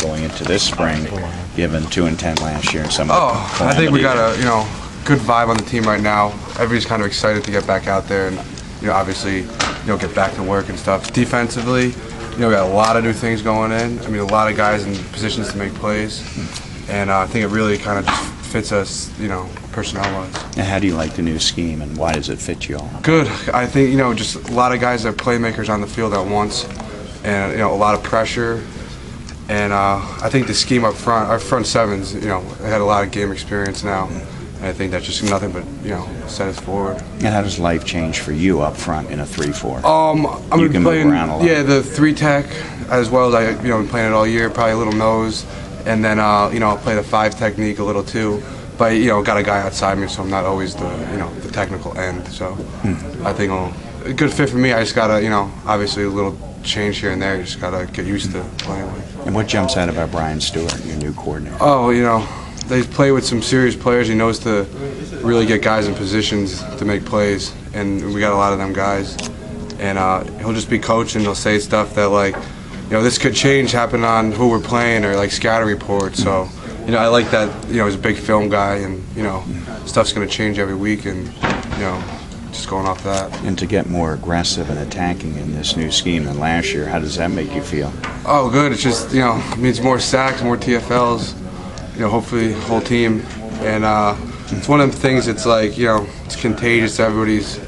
going into this spring, given 2-10 last year and some of the I think we got a good vibe on the team right now. Everybody's kind of excited to get back out there and obviously get back to work and stuff. Defensively, we got a lot of new things going in. I mean, a lot of guys in positions to make plays, and I think it really kind of just fits us, personnel-wise. And how do you like the new scheme, and why does it fit you all? Good. I think just a lot of guys that are playmakers on the field at once, and a lot of pressure. And I think the scheme up front, our front sevens, they had a lot of game experience now. And I think that's just nothing but, set us forward. And how does life change for you up front in a 3-4? I'm playing, around a lot. Yeah, the 3-tech, as well as been playing it all year, probably a little nose. And then, I'll play the 5 technique a little too. But, got a guy outside me, so I'm not always the, the technical end. So I think a good fit for me. I just got to, obviously a little change here and there. You just got to get used to playing with. And what jumps out about Brian Stewart, your new coordinator? Oh, they play with some serious players. He knows to really get guys in positions to make plays, and we got a lot of them guys. And he'll just be coaching. He'll say stuff that this could change, happen on who we're playing, or scatter reports. So, I like that. He's a big film guy, and stuff's going to change every week, and just going off that. And to get more aggressive and attacking in this new scheme than last year, how does that make you feel? Oh, good. It's just it means more sacks, more TFLs. Hopefully the whole team, and it's one of them things. It's it's contagious. Everybody's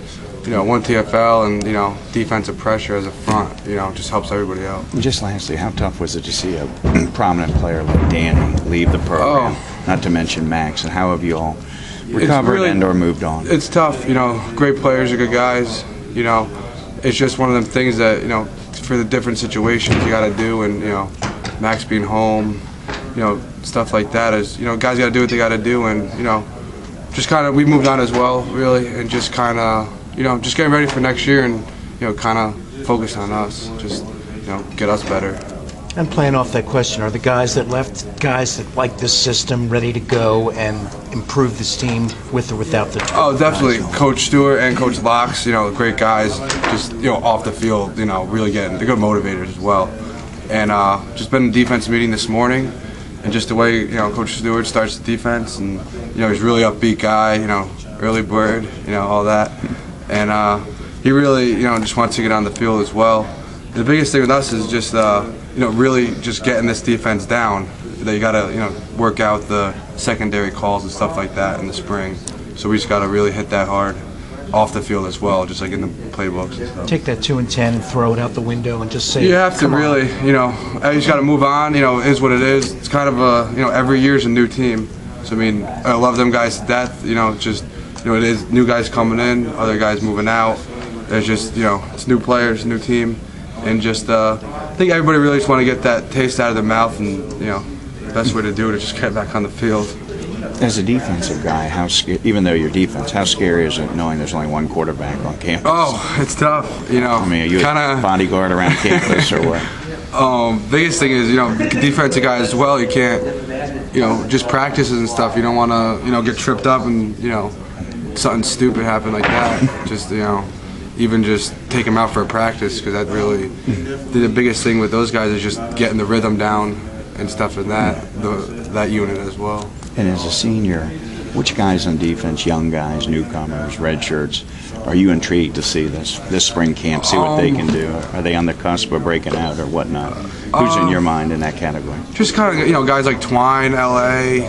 one TFL and defensive pressure as a front. Just helps everybody out. And just lastly, how tough was it to see a prominent player like Danny leave the program? Not to mention Max. And how have you all recovered and/or moved on? It's tough. Great players are good guys. It's just one of them things that for the different situations you got to do, and Max being home. Stuff like that is, guys got to do what they got to do, and, just kind of, we moved on as well, really, and just kind of, just getting ready for next year and, kind of focus on us, just, get us better. And playing off that question, are the guys that left guys that like this system ready to go and improve this team with or without the Oh, definitely. Guys? Coach Stewart and Coach Locks, great guys, just, off the field, really they're good motivators as well. And just been in a defense meeting this morning. And just the way Coach Stewart starts the defense, and he's a really upbeat guy, early bird, all that, and he really just wants to get on the field as well. The biggest thing with us is just really just getting this defense down. That you got to work out the secondary calls and stuff like that in the spring. So we just got to really hit that hard off the field as well, just like in the playbooks and stuff. Take that 2-10 and throw it out the window and just say, you have to really, you just got to move on. It is what it is. It's kind of a, every year's a new team. So I mean, I love them guys to death. Just, it is new guys coming in, other guys moving out. There's just, it's new players, new team, and just, I think everybody really just want to get that taste out of their mouth, and the best way to do it is just get back on the field. As a defensive guy, even though you're defense, how scary is it knowing there's only one quarterback on campus? Oh, it's tough. I mean, are you a bodyguard around campus or what? Biggest thing is, defensive guys as well. You can't, just practices and stuff. You don't want to, get tripped up and, something stupid happen like that. Just, even just take them out for a practice, because that really, the biggest thing with those guys is just getting the rhythm down and stuff in that unit as well. And as a senior, which guys on defense, young guys, newcomers, red shirts, are you intrigued to see this spring camp, see what they can do? Are they on the cusp of breaking out or whatnot? Who's in your mind in that category? Just kind of, guys like Twine, L.A.,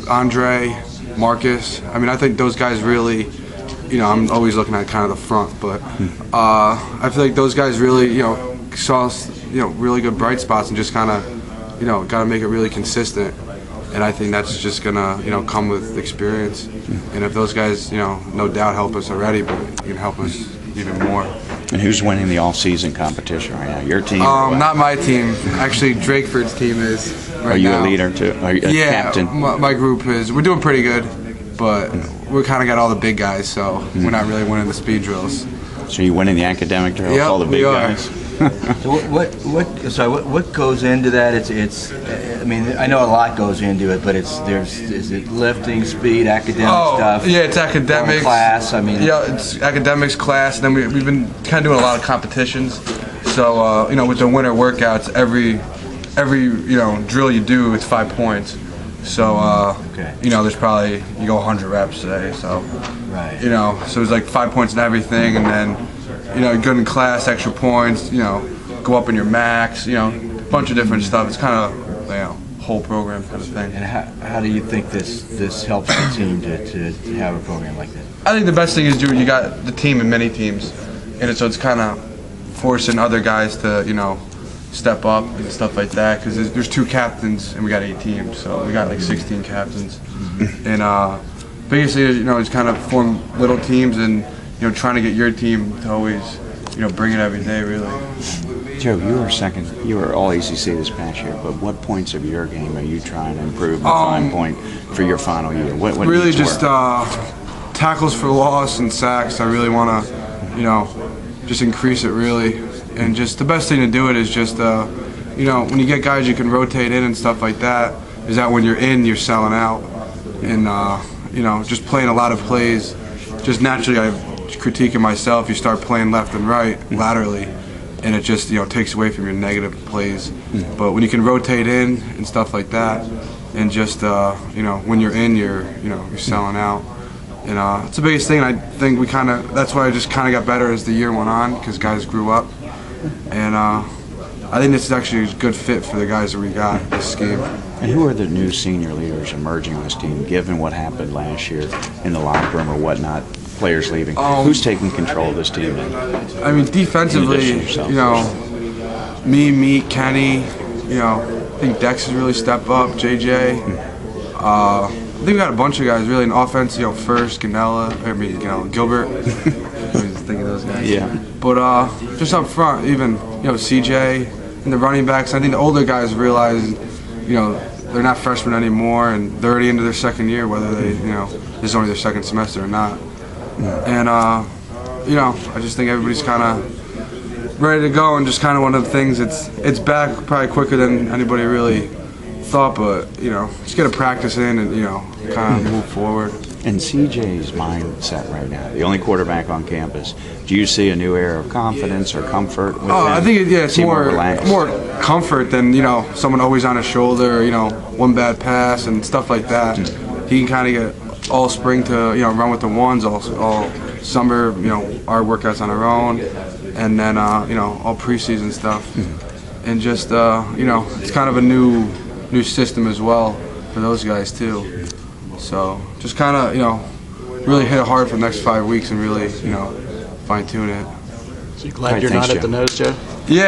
Andre, Marcus. I mean, I think those guys really, I'm always looking at kind of the front, but I feel like those guys really, saw, really good bright spots and just kind of, got to make it really consistent. And I think that's just gonna, come with experience. And if those guys, no doubt help us already, but you can help us even more. And who's winning the all-season competition right now? Your team? Not my team. Actually, Drakeford's team is. Right Are you now. A leader too? Are you a captain? My group is. We're doing pretty good, but we kind of got all the big guys, so we're not really winning the speed drills. So you winning the academic drills? Yep, all the big guys. So what goes into that? It's I mean, I know a lot goes into it, but is it lifting, speed, academic stuff? Yeah, it's academics. Class, I mean. Yeah, it's academics, class, and then we've been kind of doing a lot of competitions. So with the winter workouts, every every drill you do, it's 5 points. So there's probably you go 100 reps today. So Right. so it's like 5 points in everything, and then good in class, extra points. Go up in your max. A bunch of different stuff. It's kind of whole program kind of thing. And how do you think this helps the team to have a program like this? I think the best thing is you got the team in many teams, and so it's kind of forcing other guys to step up and stuff like that, because there's 2 captains and we got 8 teams, so we got like 16 captains. And biggest thing is it's kind of form little teams and trying to get your team to always bring it every day, really. Joe, you were all ACC this past year, but what points of your game are you trying to improve the fine point for your final year? What really needs just work? Tackles for loss and sacks. I really want to just increase it, really. And just the best thing to do it is just when you get guys you can rotate in and stuff like that, is that when you're in, you're selling out. And just playing a lot of plays, just naturally I'm critiquing myself. You start playing left and right laterally, and it just takes away from your negative plays. But when you can rotate in and stuff like that, and just when you're in, you're selling out. And it's the biggest thing. I think that's why I just kind of got better as the year went on, because guys grew up. And I think this is actually a good fit for the guys that we got this scheme. And who are the new senior leaders emerging on this team, given what happened last year in the locker room or whatnot, players leaving? Who's taking control of this team now? I mean, defensively, me, Kenny, I think Dex has really stepped up, JJ. I think we got a bunch of guys really in offense, First, Gilbert. I was thinking of those guys. Yeah. But just up front, even CJ and the running backs. I think the older guys realize, they're not freshmen anymore, and they're already into their second year, whether they, this is only their second semester or not. And I just think everybody's kind of ready to go, and just kind of one of the things. It's back probably quicker than anybody really thought, but just get a practice in and kind of move forward. And CJ's mindset right now, the only quarterback on campus, do you see a new era of confidence or comfort with him? I think it's more relaxed? comfort than someone always on his shoulder, one bad pass and stuff like that. He can kind of get all spring to run with the ones, all summer our workouts on our own, and then all preseason stuff. And just it's kind of a new system as well for those guys too. So just kind of really hit it hard for the next 5 weeks and really fine tune it. So you glad you're not at the nose, Joe?